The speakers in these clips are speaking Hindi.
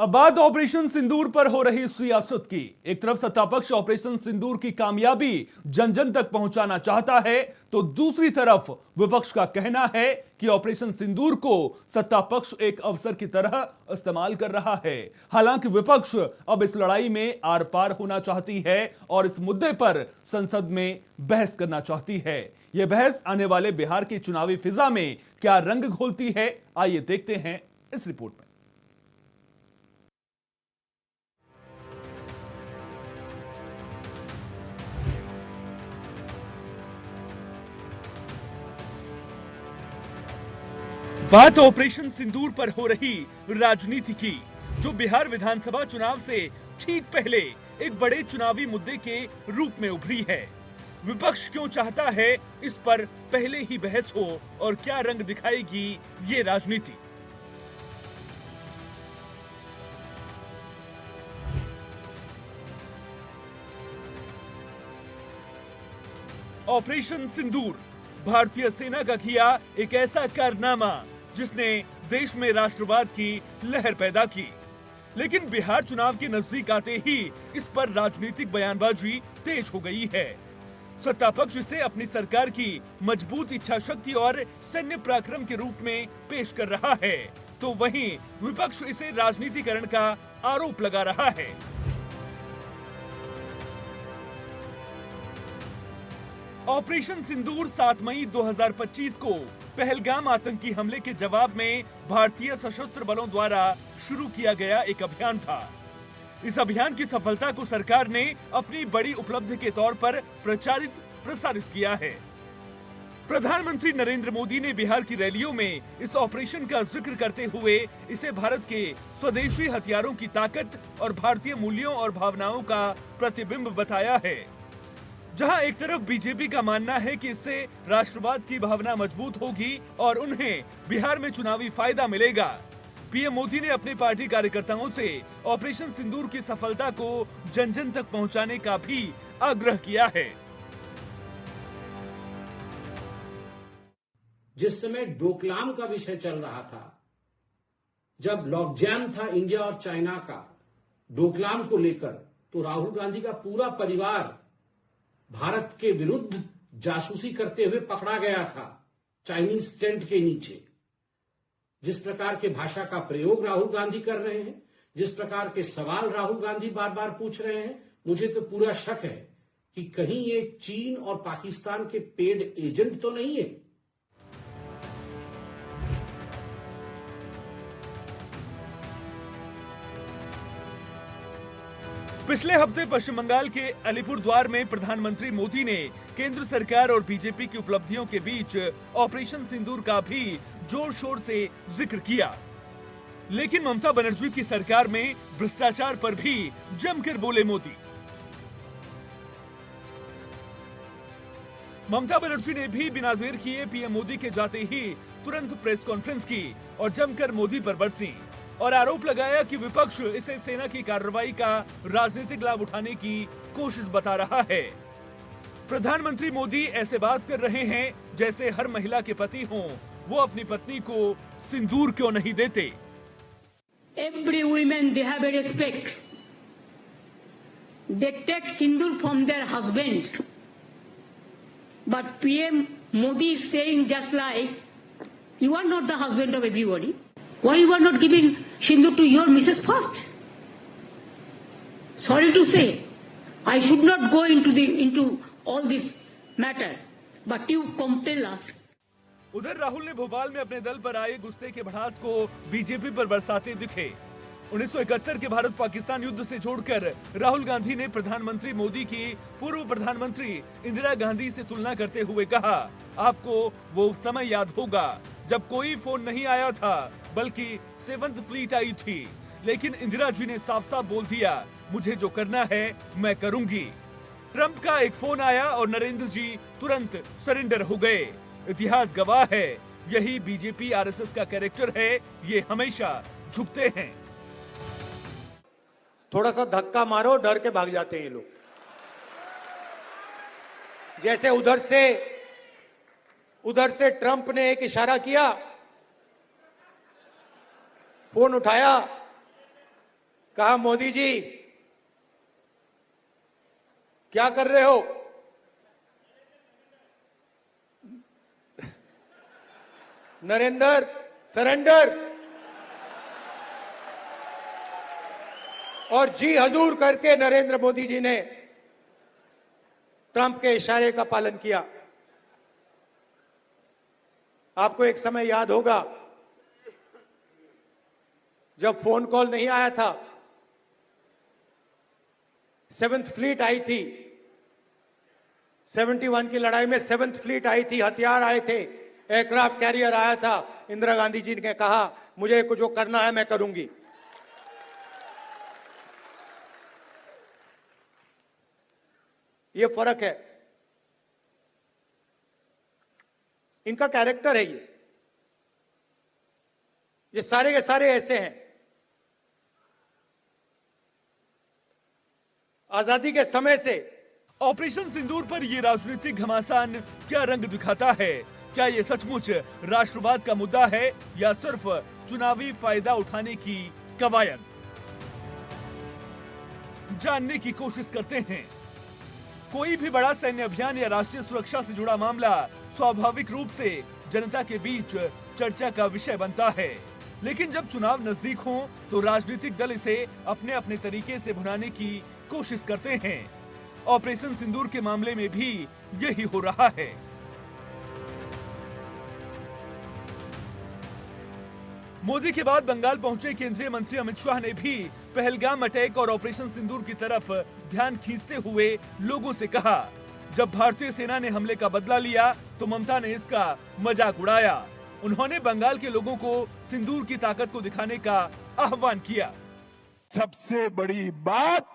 अब बात ऑपरेशन सिंदूर पर हो रही सियासत की। एक तरफ सत्तापक्ष ऑपरेशन सिंदूर की कामयाबी जन जन तक पहुंचाना चाहता है, तो दूसरी तरफ विपक्ष का कहना है कि ऑपरेशन सिंदूर को सत्तापक्ष एक अवसर की तरह इस्तेमाल कर रहा है। हालांकि विपक्ष अब इस लड़ाई में आर पार होना चाहती है और इस मुद्दे पर संसद में बहस करना चाहती है। यह बहस आने वाले बिहार की चुनावी फिजा में क्या रंग घोलती है, आइए देखते हैं इस रिपोर्ट में। बात ऑपरेशन सिंदूर पर हो रही राजनीति की, जो बिहार विधानसभा चुनाव से ठीक पहले एक बड़े चुनावी मुद्दे के रूप में उभरी है। विपक्ष क्यों चाहता है इस पर पहले ही बहस हो और क्या रंग दिखाएगी ये राजनीति। ऑपरेशन सिंदूर भारतीय सेना का किया एक ऐसा कारनामा जिसने देश में राष्ट्रवाद की लहर पैदा की। लेकिन बिहार चुनाव के नजदीक आते ही इस पर राजनीतिक बयानबाजी तेज हो गई है। सत्तापक्ष इसे अपनी सरकार की मजबूत इच्छा शक्ति और सैन्य पराक्रम के रूप में पेश कर रहा है, तो वहीं विपक्ष इसे राजनीतिकरण का आरोप लगा रहा है। ऑपरेशन सिंदूर 7 मई 2025 को पहलगाम आतंकी हमले के जवाब में भारतीय सशस्त्र बलों द्वारा शुरू किया गया एक अभियान था। इस अभियान की सफलता को सरकार ने अपनी बड़ी उपलब्धि के तौर पर प्रसारित किया है। प्रधानमंत्री नरेंद्र मोदी ने बिहार की रैलियों में इस ऑपरेशन का जिक्र करते हुए इसे भारत के स्वदेशी हथियारों की ताकत और भारतीय मूल्यों और भावनाओं का प्रतिबिंब बताया है। जहां एक तरफ बीजेपी का मानना है कि इससे राष्ट्रवाद की भावना मजबूत होगी और उन्हें बिहार में चुनावी फायदा मिलेगा, पीएम मोदी ने अपने पार्टी कार्यकर्ताओं से ऑपरेशन सिंदूर की सफलता को जन जन तक पहुंचाने का भी आग्रह किया है। जिस समय डोकलाम का विषय चल रहा था, जब लॉकजाम था इंडिया और चाइना का डोकलाम को लेकर, तो राहुल गांधी का पूरा परिवार भारत के विरुद्ध जासूसी करते हुए पकड़ा गया था चाइनीज टेंट के नीचे। जिस प्रकार के भाषा का प्रयोग राहुल गांधी कर रहे हैं, जिस प्रकार के सवाल राहुल गांधी बार बार पूछ रहे हैं, मुझे तो पूरा शक है कि कहीं ये चीन और पाकिस्तान के पेड एजेंट तो नहीं है। पिछले हफ्ते पश्चिम बंगाल के अलीपुरद्वार में प्रधानमंत्री मोदी ने केंद्र सरकार और बीजेपी की उपलब्धियों के बीच ऑपरेशन सिंदूर का भी जोर शोर से जिक्र किया। लेकिन ममता बनर्जी की सरकार में भ्रष्टाचार पर भी जमकर बोले मोदी। ममता बनर्जी ने भी बिना देर किए पीएम मोदी के जाते ही तुरंत प्रेस कॉन्फ्रेंस की और जमकर मोदी पर बरसी और आरोप लगाया कि विपक्ष इसे सेना की कार्रवाई का राजनीतिक लाभ उठाने की कोशिश बता रहा है। प्रधानमंत्री मोदी ऐसे बात कर रहे हैं जैसे हर महिला के पति हों, वो अपनी पत्नी को सिंदूर क्यों नहीं देते। Every women they have a respect. They take sindoor from their husband. But PM Modi is saying just like you are not the husband of everybody. Why you are not giving sindoor to your Mrs. first? Sorry to say, I should not go into all this matter, but you compel us. उधर राहुल ने भोपाल में अपने दल पर आए गुस्से के भड़ास को बीजेपी पर बरसाते दिखे। 1971 के भारत पाकिस्तान युद्ध से जोड़कर राहुल गांधी ने प्रधानमंत्री मोदी की पूर्व प्रधानमंत्री इंदिरा गांधी से तुलना करते हुए कहा, आपको वो समय याद होगा जब कोई फोन नहीं आया था, बल्कि 7th फ्लीट आई थी, लेकिन इंदिरा जी ने साफ साफ बोल दिया, मुझे जो करना है मैं करूंगी। ट्रंप का एक फोन आया और नरेंद्र जी तुरंत सरेंडर हो गए। इतिहास गवाह है, यही बीजेपी आरएसएस का कैरेक्टर है, ये हमेशा झुकते हैं। थोड़ा सा धक्का मारो, डर के भाग जाते हैं ये लोग। जैसे उधर से ट्रंप ने एक इशारा किया, फोन उठाया कहा, मोदी जी क्या कर रहे हो? नरेंद्र, सरेंडर। और जी हजूर करके नरेंद्र मोदी जी ने ट्रंप के इशारे का पालन किया। आपको एक समय याद होगा जब फोन कॉल नहीं आया था, 7th फ्लीट आई थी, 71 की लड़ाई में 7th फ्लीट आई थी, हथियार आए थे, एयरक्राफ्ट कैरियर आया था। इंदिरा गांधी जी ने कहा, मुझे कुछ जो करना है मैं करूंगी। ये फर्क है, इनका कैरेक्टर है। ये सारे के सारे ऐसे हैं। आजादी के समय से ऑपरेशन सिंदूर पर ये राजनीतिक घमासान क्या रंग दिखाता है? क्या ये सचमुच राष्ट्रवाद का मुद्दा है या सिर्फ चुनावी फायदा उठाने की कवायद? जानने की कोशिश करते हैं। कोई भी बड़ा सैन्य अभियान या राष्ट्रीय सुरक्षा से जुड़ा मामला स्वाभाविक रूप से जनता के बीच चर्चा का विषय बनता है, लेकिन जब चुनाव नजदीक हो तो राजनीतिक दल इसे अपने अपने तरीके से भुनाने की कोशिश करते हैं। ऑपरेशन सिंदूर के मामले में भी यही हो रहा है। मोदी के बाद बंगाल पहुंचे केंद्रीय मंत्री अमित शाह ने भी पहलगाम अटैक और ऑपरेशन सिंदूर की तरफ ध्यान खींचते हुए लोगों से कहा, जब भारतीय सेना ने हमले का बदला लिया तो ममता ने इसका मजाक उड़ाया। उन्होंने बंगाल के लोगों को सिंदूर की ताकत को दिखाने का आह्वान किया। सबसे बड़ी बात,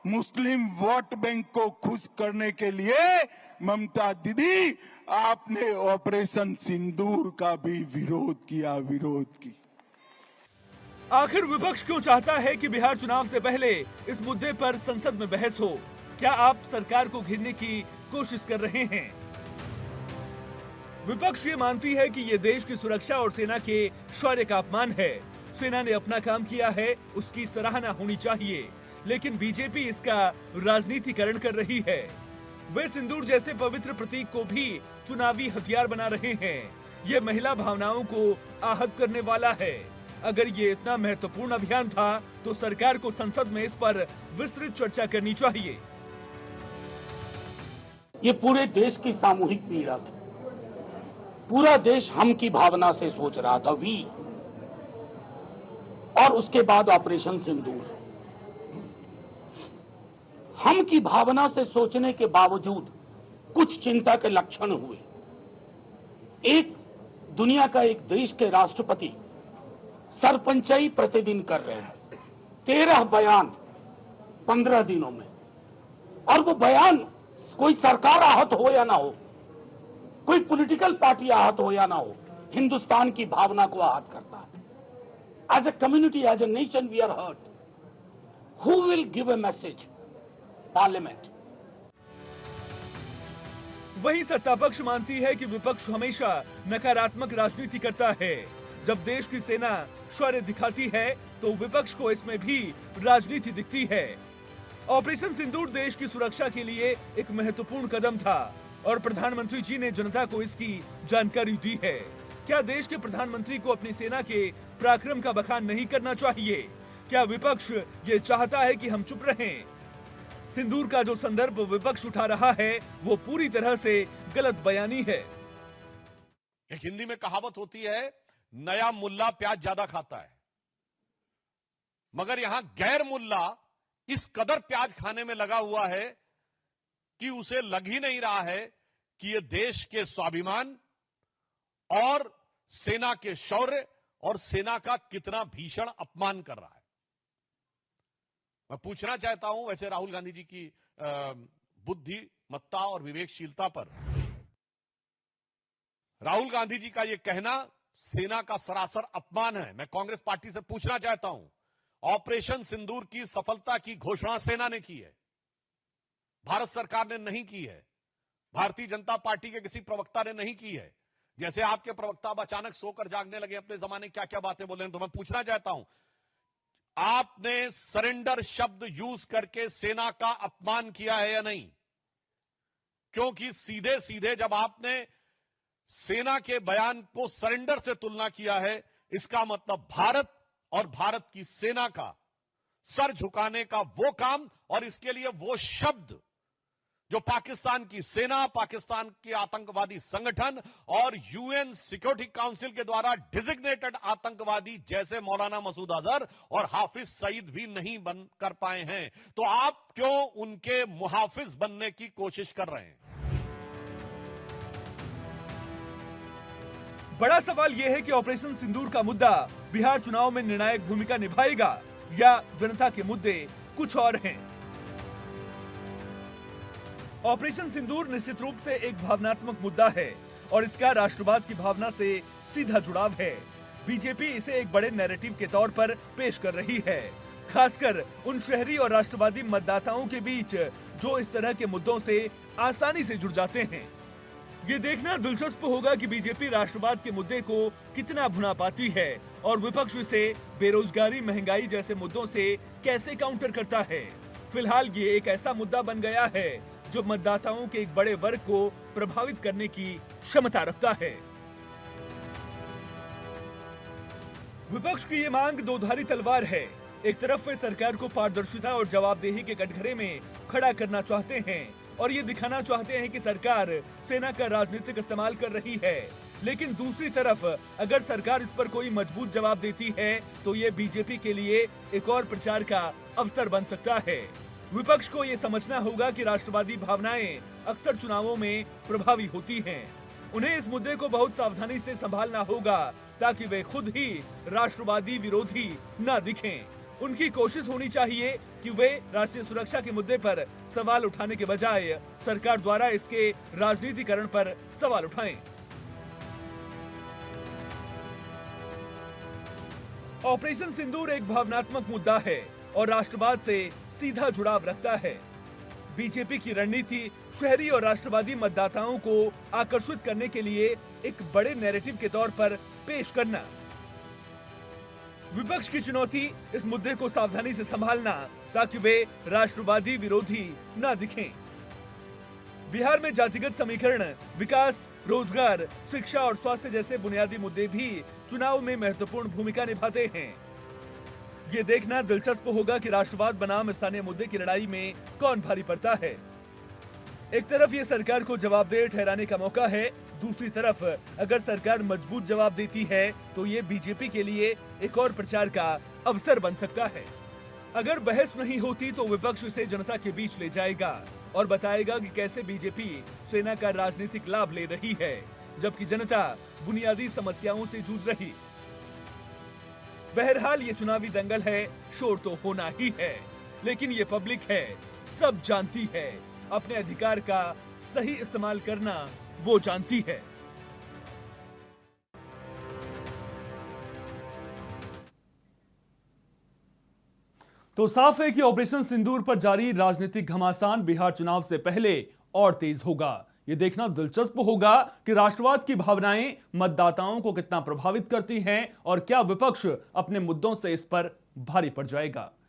मुस्लिम वोट बैंक को खुश करने के लिए ममता दीदी आपने ऑपरेशन सिंदूर का भी विरोध किया। आखिर विपक्ष क्यों चाहता है कि बिहार चुनाव से पहले इस मुद्दे पर संसद में बहस हो? क्या आप सरकार को घेरने की कोशिश कर रहे हैं? विपक्ष ये मानती है कि ये देश की सुरक्षा और सेना के शौर्य का अपमान है। सेना ने अपना काम किया है, उसकी सराहना होनी चाहिए, लेकिन बीजेपी इसका राजनीतिकरण कर रही है। वे सिंदूर जैसे पवित्र प्रतीक को भी चुनावी हथियार बना रहे हैं। ये महिला भावनाओं को आहत करने वाला है। अगर ये इतना महत्वपूर्ण अभियान था तो सरकार को संसद में इस पर विस्तृत चर्चा करनी चाहिए। ये पूरे देश की सामूहिक पीड़ा थी। पूरा देश हम की भावना से सोच रहा था, वी, और उसके बाद ऑपरेशन सिंदूर। हम की भावना से सोचने के बावजूद कुछ चिंता के लक्षण हुए। एक, दुनिया का एक देश के राष्ट्रपति सरपंचाई प्रतिदिन कर रहे हैं, 13 बयान 15 दिनों में, और वो बयान कोई सरकार आहत हो या ना हो, कोई पॉलिटिकल पार्टी आहत हो या ना हो, हिंदुस्तान की भावना को आहत करता है। As a community, as a nation we are hurt. Who will give a message? Parliament. वही सत्ता पक्ष मानती है कि विपक्ष हमेशा नकारात्मक राजनीति करता है। जब देश की सेना शौर्य दिखाती है तो विपक्ष को इसमें भी राजनीति दिखती है। ऑपरेशन सिंदूर देश की सुरक्षा के लिए एक महत्वपूर्ण कदम था और प्रधानमंत्री जी ने जनता को इसकी जानकारी दी है। क्या देश के प्रधानमंत्री को अपनी सेना के पराक्रम का बखान नहीं करना चाहिए? क्या विपक्ष ये चाहता है कि हम चुप रहें? सिंदूर का जो संदर्भ विपक्ष उठा रहा है वो पूरी तरह से गलत बयानी है। एक हिंदी में कहावत होती है, नया मुल्ला प्याज ज्यादा खाता है, मगर यहां गैर मुल्ला इस कदर प्याज खाने में लगा हुआ है कि उसे लग ही नहीं रहा है कि यह देश के स्वाभिमान और सेना के शौर्य और सेना का कितना भीषण अपमान कर रहा है। मैं पूछना चाहता हूं, वैसे राहुल गांधी जी की बुद्धिमत्ता और विवेकशीलता पर, राहुल गांधी जी का यह कहना सेना का सरासर अपमान है। मैं कांग्रेस पार्टी से पूछना चाहता हूं, ऑपरेशन सिंदूर की सफलता की घोषणा सेना ने की है, भारत सरकार ने नहीं की है, भारतीय जनता पार्टी के किसी प्रवक्ता ने नहीं की है। जैसे आपके प्रवक्ता अब अचानक सोकर जागने लगे, अपने जमाने क्या क्या बातें बोले, तो मैं पूछना चाहता हूं, आपने सरेंडर शब्द यूज करके सेना का अपमान किया है या नहीं? क्योंकि सीधे सीधे जब आपने सेना के बयान को सरेंडर से तुलना किया है, इसका मतलब भारत और भारत की सेना का सर झुकाने का वो काम और इसके लिए वो शब्द जो पाकिस्तान की सेना, पाकिस्तान के आतंकवादी संगठन और यूएन सिक्योरिटी काउंसिल के द्वारा डिजिग्नेटेड आतंकवादी जैसे मौलाना मसूद अजहर और हाफिज सईद भी नहीं बन कर पाए हैं, तो आप क्यों उनके मुहाफिज बनने की कोशिश कर रहे हैं? बड़ा सवाल यह है कि ऑपरेशन सिंदूर का मुद्दा बिहार चुनाव में निर्णायक भूमिका निभाएगा या जनता के मुद्दे कुछ और हैं। ऑपरेशन सिंदूर निश्चित रूप से एक भावनात्मक मुद्दा है और इसका राष्ट्रवाद की भावना से सीधा जुड़ाव है। बीजेपी इसे एक बड़े नैरेटिव के तौर पर पेश कर रही है, खासकर उन शहरी और राष्ट्रवादी मतदाताओं के बीच जो इस तरह के मुद्दों से आसानी से जुड़ जाते हैं। ये देखना दिलचस्प होगा कि बीजेपी राष्ट्रवाद के मुद्दे को कितना भुना पाती है और विपक्ष इसे बेरोजगारी, महंगाई जैसे मुद्दों से कैसे काउंटर करता है। फिलहाल ये एक ऐसा मुद्दा बन गया है जो मतदाताओं के एक बड़े वर्ग को प्रभावित करने की क्षमता रखता है। विपक्ष की ये मांग दोधारी तलवार है। एक तरफ वे सरकार को पारदर्शिता और जवाबदेही के कटघरे में खड़ा करना चाहते हैं और ये दिखाना चाहते हैं कि सरकार सेना का राजनीतिक इस्तेमाल कर रही है, लेकिन दूसरी तरफ अगर सरकार इस पर कोई मजबूत जवाब देती है तो ये बीजेपी के लिए एक और प्रचार का अवसर बन सकता है। विपक्ष को ये समझना होगा कि राष्ट्रवादी भावनाएं अक्सर चुनावों में प्रभावी होती हैं। उन्हें इस मुद्दे को बहुत सावधानी से संभालना होगा ताकि वे खुद ही राष्ट्रवादी विरोधी न दिखें। उनकी कोशिश होनी चाहिए कि वे राष्ट्रीय सुरक्षा के मुद्दे पर सवाल उठाने के बजाय सरकार द्वारा इसके राजनीतिकरण पर सवाल उठाएं। ऑपरेशन सिंदूर एक भावनात्मक मुद्दा है और राष्ट्रवाद से सीधा जुड़ाव रखता है। बीजेपी की रणनीति शहरी और राष्ट्रवादी मतदाताओं को आकर्षित करने के लिए एक बड़े नैरेटिव के तौर पर पेश करना। विपक्ष की चुनौती इस मुद्दे को सावधानी से संभालना ताकि वे राष्ट्रवादी विरोधी न दिखें। बिहार में जातिगत समीकरण, विकास, रोजगार, शिक्षा और स्वास्थ्य जैसे बुनियादी मुद्दे भी चुनाव में महत्वपूर्ण भूमिका निभाते हैं। ये देखना दिलचस्प होगा कि राष्ट्रवाद बनाम स्थानीय मुद्दे की लड़ाई में कौन भारी पड़ता है। एक तरफ ये सरकार को जवाबदेह ठहराने का मौका है, दूसरी तरफ अगर सरकार मजबूत जवाब देती है तो ये बीजेपी के लिए एक और प्रचार का अवसर बन सकता है। अगर बहस नहीं होती तो विपक्ष इसे जनता के बीच ले जाएगा और बताएगा कि कैसे बीजेपी सेना का राजनीतिक लाभ ले रही है, जबकि जनता बुनियादी समस्याओं से जूझ रही। बहरहाल ये चुनावी दंगल है, शोर तो होना ही है, लेकिन ये पब्लिक है, सब जानती है। अपने अधिकार का सही इस्तेमाल करना वो जानती है। तो साफ है कि ऑपरेशन सिंदूर पर जारी राजनीतिक घमासान बिहार चुनाव से पहले और तेज होगा। यह देखना दिलचस्प होगा कि राष्ट्रवाद की भावनाएं मतदाताओं को कितना प्रभावित करती हैं और क्या विपक्ष अपने मुद्दों से इस पर भारी पड़ जाएगा।